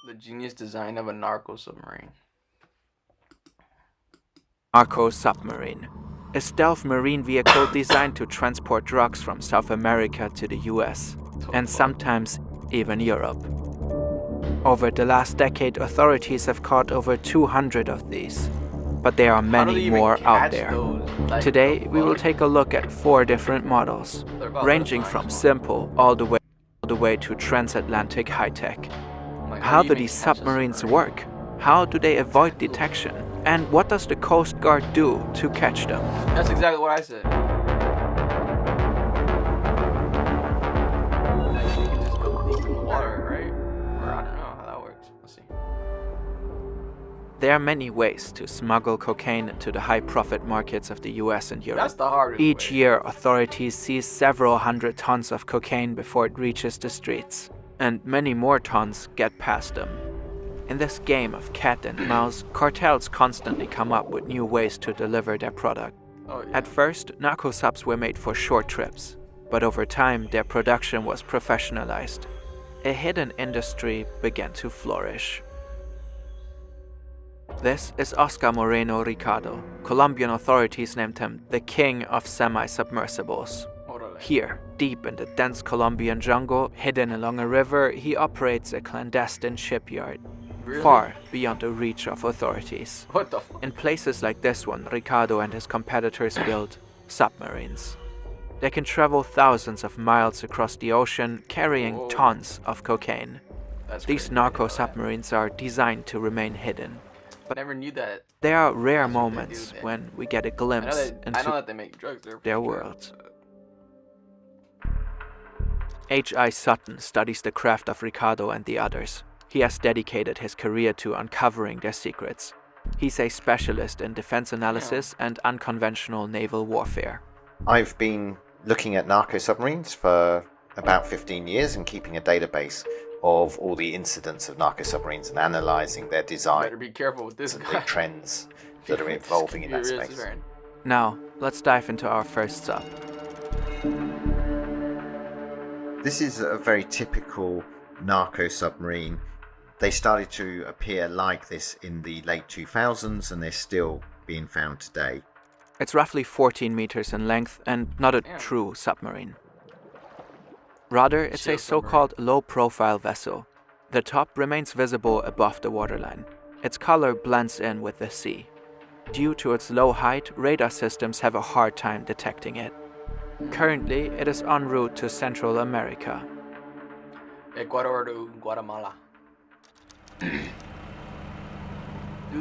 The genius design of a narco submarine. Narco submarine, a stealth marine vehicle designed to transport drugs from South America to the US, and sometimes even Europe. Over the last decade, authorities have caught over 200 of these, but there are many more out there. Today, we will take a look at 4 different models, ranging from simple all the way to transatlantic high-tech. How do these submarines work? How do they avoid detection? And what does the Coast Guard do to catch them? That's exactly what I said. You can just go deep in the water, right? Or I don't know how that works. Let's see. There are many ways to smuggle cocaine into the high-profit markets of the US and Europe. That's the hardest Each way. year, authorities seize several hundred tons of cocaine before it reaches the streets, and many more tons get past them. In this game of cat and mouse, cartels constantly come up with new ways to deliver their product. Oh, yeah. At first, narco subs were made for short trips, but over time their production was professionalized. A hidden industry began to flourish. This is Oscar Moreno Ricardo. Colombian authorities named him the king of semi-submersibles. Here, deep in the dense Colombian jungle, hidden along a river, he operates a clandestine shipyard. Really? Far beyond the reach of authorities. What the fuck? In places like this one, Ricardo and his competitors build submarines. They can travel thousands of miles across the ocean, carrying tons of cocaine. These crazy. narco submarines are designed to remain hidden. But I never knew that. There are rare That's what they moments do, man. when we get a I know glimpse that into they make drugs there. their world. H.I. Sutton studies the craft of Ricardo and the others. He has dedicated his career to uncovering their secrets. He's a specialist in defense analysis and unconventional naval warfare. I've been looking at narco submarines for about 15 years and keeping a database of all the incidents of narco submarines and analyzing their design. Better be careful with this and guy. the trends that are evolving in that Curious, space. man. Now, let's dive into our first sub. This is a very typical narco submarine. They started to appear like this in the late 2000s and they're still being found today. It's roughly 14 meters in length and not a true submarine. Rather, it's a so-called low-profile vessel. The top remains visible above the waterline. Its color blends in with the sea. Due to its low height, radar systems have a hard time detecting it. Currently, it is en route to Central America. Ecuador to Guatemala. Dude,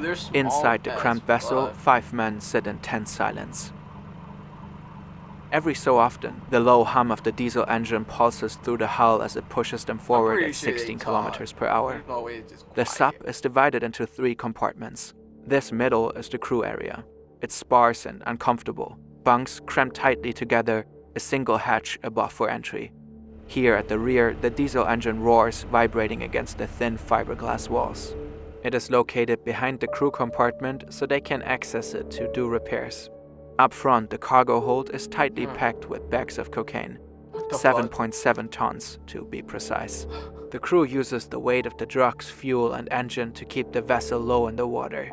they're small Inside the as cramped vessel, fuck. 5 men sit in tense silence. Every so often, the low hum of the diesel engine pulses through the hull as it pushes them forward pretty at sure they 16 talk. kilometers per hour. There's no way it's just The sub quiet. is divided into 3 compartments. This middle is the crew area. It's sparse and uncomfortable. Bunks crammed tightly together, a single hatch above for entry. Here at the rear, the diesel engine roars, vibrating against the thin fiberglass walls. It is located behind the crew compartment so they can access it to do repairs. Up front, the cargo hold is tightly packed with bags of cocaine. 7.7 tons to be precise. The crew uses the weight of the drugs, fuel and engine to keep the vessel low in the water.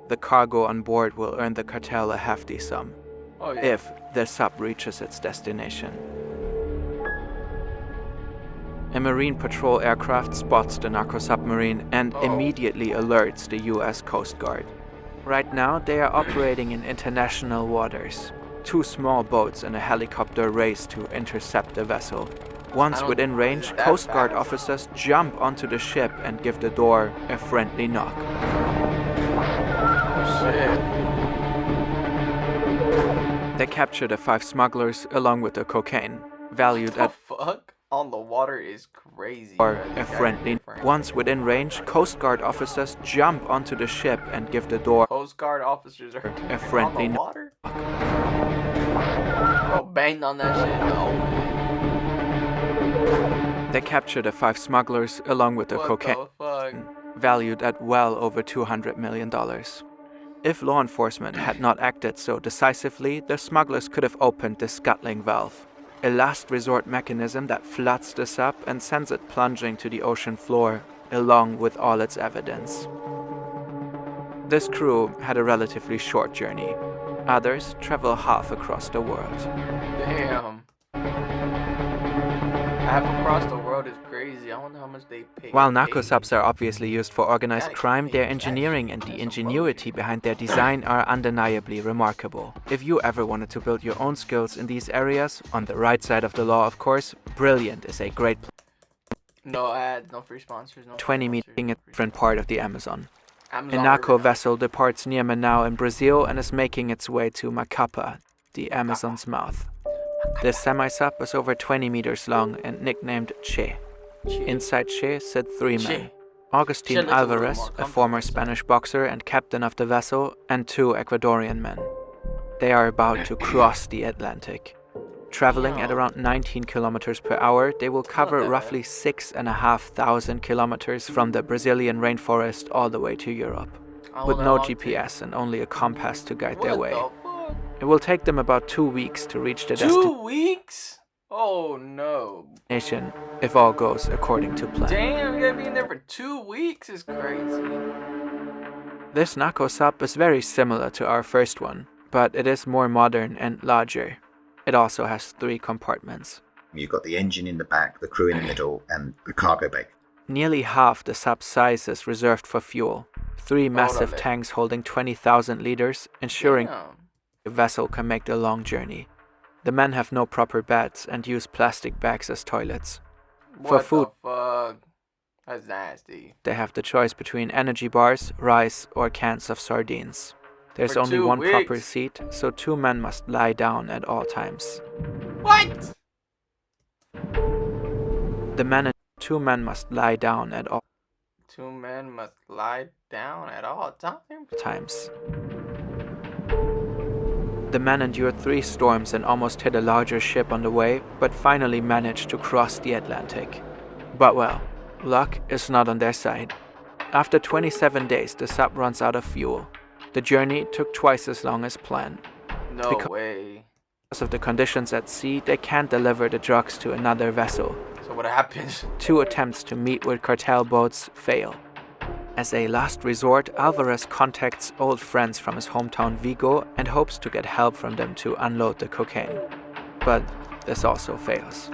The cargo on board will earn the cartel a hefty sum, Oh, yeah. if the sub reaches its destination. A Marine patrol aircraft spots the narco submarine and immediately alerts the US Coast Guard. Right now, they are operating in international waters. 2 small boats and a helicopter race to intercept the vessel. Once within range, Coast Guard officers jump onto the ship and give the door a friendly knock. Oh, shit. They capture the 5 smugglers along with the cocaine, valued The at fuck? On the water is crazy. or bro. a These guys are friendly. different. Once within range, Coast Guard officers jump onto the ship and give the door Coast Guard officers are a friendly on the water. Bro, banged on that shit. No. They capture the 5 smugglers along with the What cocaine, the fuck? valued at well over $200 million. If law enforcement had not acted so decisively, the smugglers could have opened the scuttling valve, a last resort mechanism that floods the sub and sends it plunging to the ocean floor along with all its evidence. This crew had a relatively short journey. Others travel half across the world. Damn. Half across the world is crazy. I wonder how much they pay. While narco subs are obviously used for organized crime, their engineering and the ingenuity behind their design are undeniably remarkable. If you ever wanted to build your own skills in these areas, on the right side of the law of course, Brilliant is a great No ads, no free sponsors, no 20 meeting a different part of the Amazon. A Amazon narco River. vessel departs near Manaus in Brazil and is making its way to Macapa, the Amazon's mouth. This semi-sub is over 20 meters long and nicknamed Che. Inside Che sit three men. Agustin Che looks a little Alvarez, more a comfortable former inside. Spanish boxer and captain of the vessel, and two Ecuadorian men. They are about to cross the Atlantic. Traveling at around 19 kilometers per hour, they will cover bad. roughly 6,500 kilometers from the Brazilian rainforest all the way to Europe, I with wanna no walk to- GPS and only a compass to guide their What way. the fuck? It will take them about 2 weeks to reach the 2 weeks? Oh no. destination, if all goes according to plan. Damn, you gotta be in there for 2 weeks is crazy. This narco sub is very similar to our first one, but it is more modern and larger. It also has 3 compartments. You've got the engine in the back, the crew in the middle, and the cargo bay. Nearly half the sub's size is reserved for fuel. 3 massive tanks holding 20,000 liters, ensuring Damn. the vessel can make the long journey. The men have no proper beds and use plastic bags as toilets. For What food, the fuck? That's nasty. they have the choice between energy bars, rice, or cans of sardines. There's For only 2 one proper weeks? seat, so 2 men must lie down at all times. What? The men and 2 men must lie down at all 2 men must lie down at all times? times. The men endured 3 storms and almost hit a larger ship on the way, but finally managed to cross the Atlantic. But well, luck is not on their side. After 27 days, the sub runs out of fuel. The journey took twice as long as planned. No Because- way. Because of the conditions at sea, they can't deliver the drugs to another vessel. So what happens? 2 attempts to meet with cartel boats fail. As a last resort, Alvarez contacts old friends from his hometown Vigo and hopes to get help from them to unload the cocaine. But this also fails.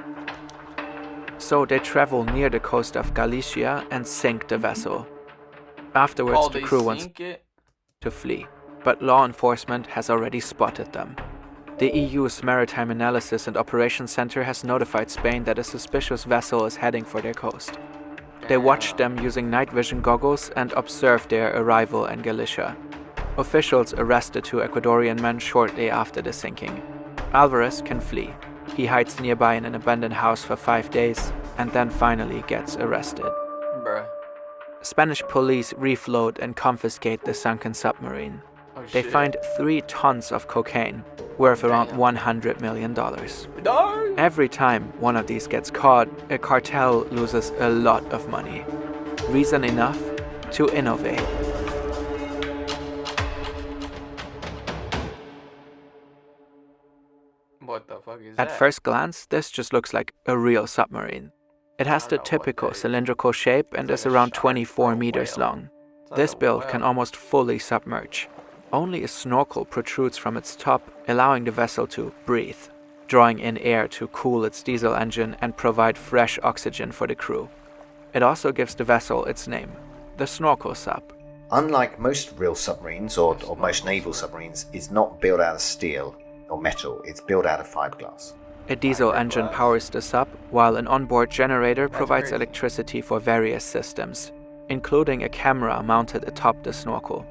So they travel near the coast of Galicia and sink the vessel. Afterwards, Oh, the they crew wants sink it? to flee, but law enforcement has already spotted them. The EU's Maritime Analysis and Operations Center has notified Spain that a suspicious vessel is heading for their coast. They watched them using night vision goggles and observed their arrival in Galicia. Officials arrested 2 Ecuadorian men shortly after the sinking. Alvarez can flee. He hides nearby in an abandoned house for 5 days and then finally gets arrested. Bruh. Spanish police refloat and confiscate the sunken submarine. Oh, They shit. find 3 tons of cocaine, worth around Damn. $100 million. No. Every time one of these gets caught, a cartel loses a lot of money. Reason enough to innovate. What the fuck is At that? first glance, this just looks like a real submarine. It has I the don't know what typical that is. cylindrical shape and It's is like a around shark 24 or a meters whale. long. It's like This a build can whale. almost fully submerge. Only a snorkel protrudes from its top, allowing the vessel to breathe, drawing in air to cool its diesel engine and provide fresh oxygen for the crew. It also gives the vessel its name, the snorkel sub. Unlike most real submarines or most naval submarines, it's not built out of steel or metal, it's built out of fiberglass. A diesel engine Fiberglass. powers the sub, while an onboard generator provides crazy. electricity for various systems, including a camera mounted atop the snorkel.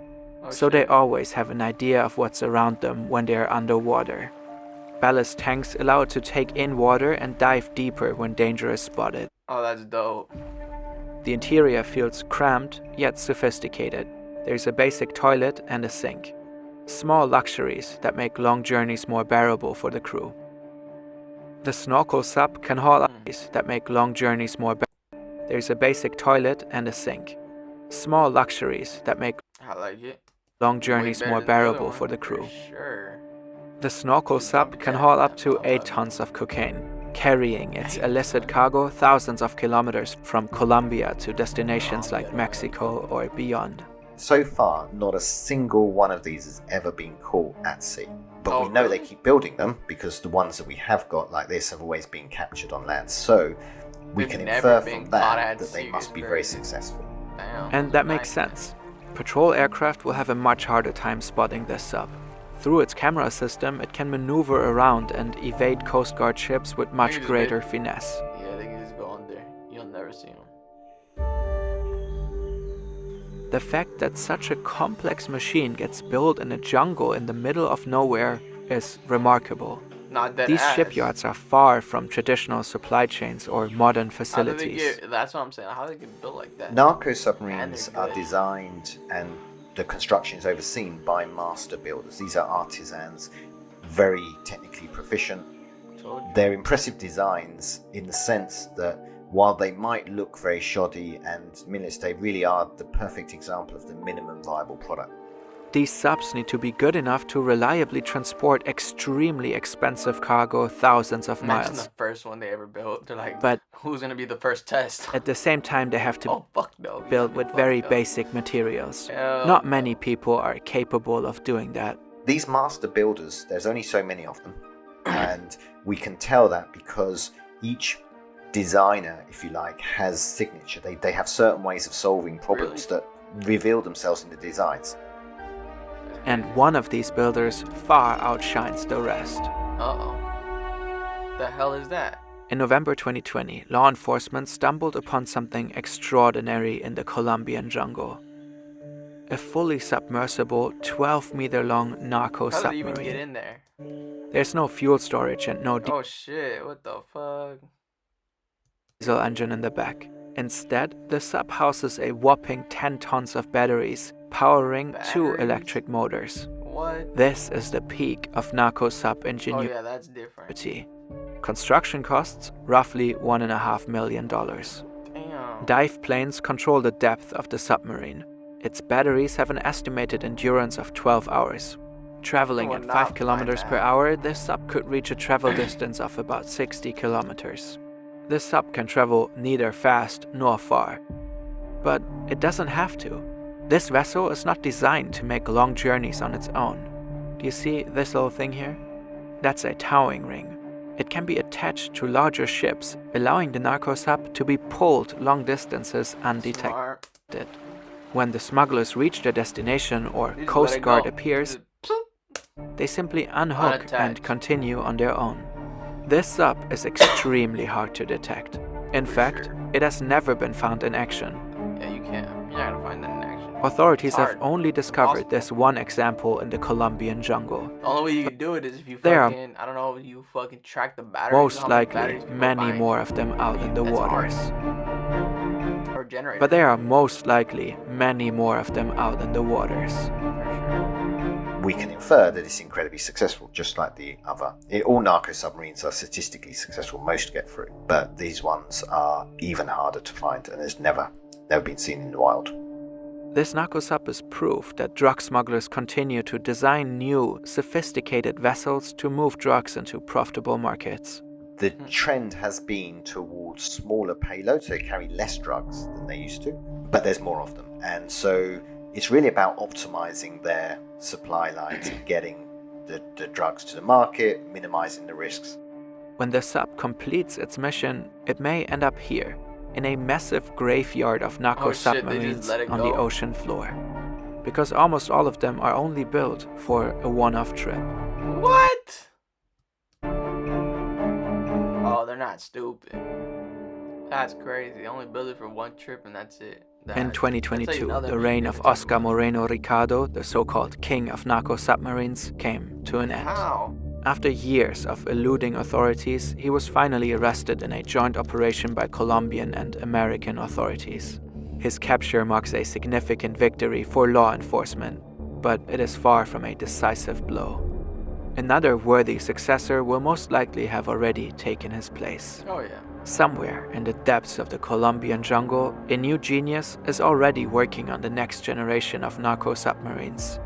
Oh, So they shit. always have an idea of what's around them when they're underwater. Ballast tanks allow it to take in water and dive deeper when danger is spotted. Oh, that's dope. The interior feels cramped yet sophisticated. There's a basic toilet and a sink. Small luxuries that make long journeys more bearable for the crew. The snorkel sub can haul ice that make long journeys more bearable. There's a basic toilet and a sink. Small luxuries that make I like it. long Way journeys better more than the other bearable one, for the crew. Sure. The snorkel sub can haul up to 8 tons of cocaine, carrying its illicit cargo thousands of kilometers from Colombia to destinations like Mexico or beyond. So far, not a single one of these has ever been caught at sea. But Oh, we know really? they keep building them because the ones that we have got like this have always been captured on land. So we They've can never infer been from caught that at that they sea, must it's be very- very successful. Damn, And that makes nice. sense. Patrol aircraft will have a much harder time spotting this sub. Through its camera system, it can maneuver around and evade Coast Guard ships with much just greater finesse. Yeah, they can just go under. You'll never see them. The fact that such a complex machine gets built in a jungle in the middle of nowhere is remarkable. Not that These ass. shipyards are far from traditional supply chains or modern How do they facilities. that's what I'm saying. How do they get built like that? Narco And submarines they're are good. designed and the construction is overseen by master builders. These are artisans, very technically proficient. Told you. They're impressive designs in the sense that while they might look very shoddy and minimalist, they really are the perfect example of the minimum viable product. These subs need to be good enough to reliably transport extremely expensive cargo thousands of Imagine miles. the first one they ever built. They're like, But who's gonna be the first test? at the same time, they have to Oh fuck no. be built with Fuck very no. basic materials. Hell Not no. many people are capable of doing that. These master builders, there's only so many of them, and we can tell that because each designer, if you like, has signature. They have certain ways of solving problems that reveal themselves in the designs. And one of these builders far outshines the rest. Uh-oh. The hell is that? In November 2020, law enforcement stumbled upon something extraordinary in the Colombian jungle. A fully submersible, 12-meter-long narco How did they even get submarine. in there? There's no fuel storage and no Oh shit, what the fuck? diesel engine in the back. Instead, the sub houses a whopping 10 tons of batteries, powering 2 Batteries? electric motors. What? This is the peak of narco sub Oh ingenuity. yeah, that's different. Construction costs roughly $1.5 million. Damn. Dive planes control the depth of the submarine. Its batteries have an estimated endurance of 12 hours. Traveling You at will 5 not kilometers find per that. hour, this sub could reach a travel distance of about 60 kilometers. This sub can travel neither fast nor far. But it doesn't have to. This vessel is not designed to make long journeys on its own. Do you see this little thing here? That's a towing ring. It can be attached to larger ships, allowing the narco sub to be pulled long distances undetected. Smart. When the smugglers reach their destination or They just let Coast it Guard go. appears, Just ploop. they simply unhook and Unattached. continue on their own. This sub is extremely hard to detect. In For fact, sure. it has never been found in action. Yeah, you can't. You're not gonna find that in action. Authorities It's have hard. only discovered Impossible. this one example in the Colombian jungle. The only way you can do it is if you There are- fucking, I don't know, you fucking track the batteries. Most how many likely, batteries people are many buying. more of them out in the That's hard. waters. Or generator. But there are most likely many more of them out in the waters. For We can infer that it's incredibly successful, just like the other. All narco submarines are statistically successful, most get through, but these ones are even harder to find and has never been seen in the wild. This narco sub is proof that drug smugglers continue to design new, sophisticated vessels to move drugs into profitable markets. The trend has been towards smaller payloads, they carry less drugs than they used to, but there's more of them. And so it's really about optimizing their supply lines and getting the drugs to the market, minimizing the risks. When the sub completes its mission, it may end up here, in a massive graveyard of narco Oh shit, they just submarines let it on the go? ocean floor. Because almost all of them are only built for a one-off trip. sure. What? Oh, they're not stupid. That's crazy. They only build it for one trip and that's it. In That's 2022, another the reign thing of to talk Oscar about. Moreno Ricardo, the so-called king of narco submarines, came to an end. How? After years of eluding authorities, he was finally arrested in a joint operation by Colombian and American authorities. His capture marks a significant victory for law enforcement, but it is far from a decisive blow. Another worthy successor will most likely have already taken his place. Oh yeah. Somewhere in the depths of the Colombian jungle, a new genius is already working on the next generation of narco submarines.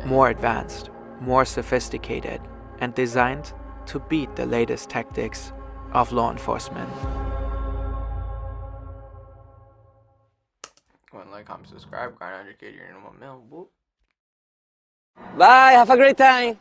More advanced, more sophisticated, and designed to beat the latest tactics of law enforcement. Like, comment, subscribe, grind 100K, you're in 1 mil. Whoop. Bye, have a great time.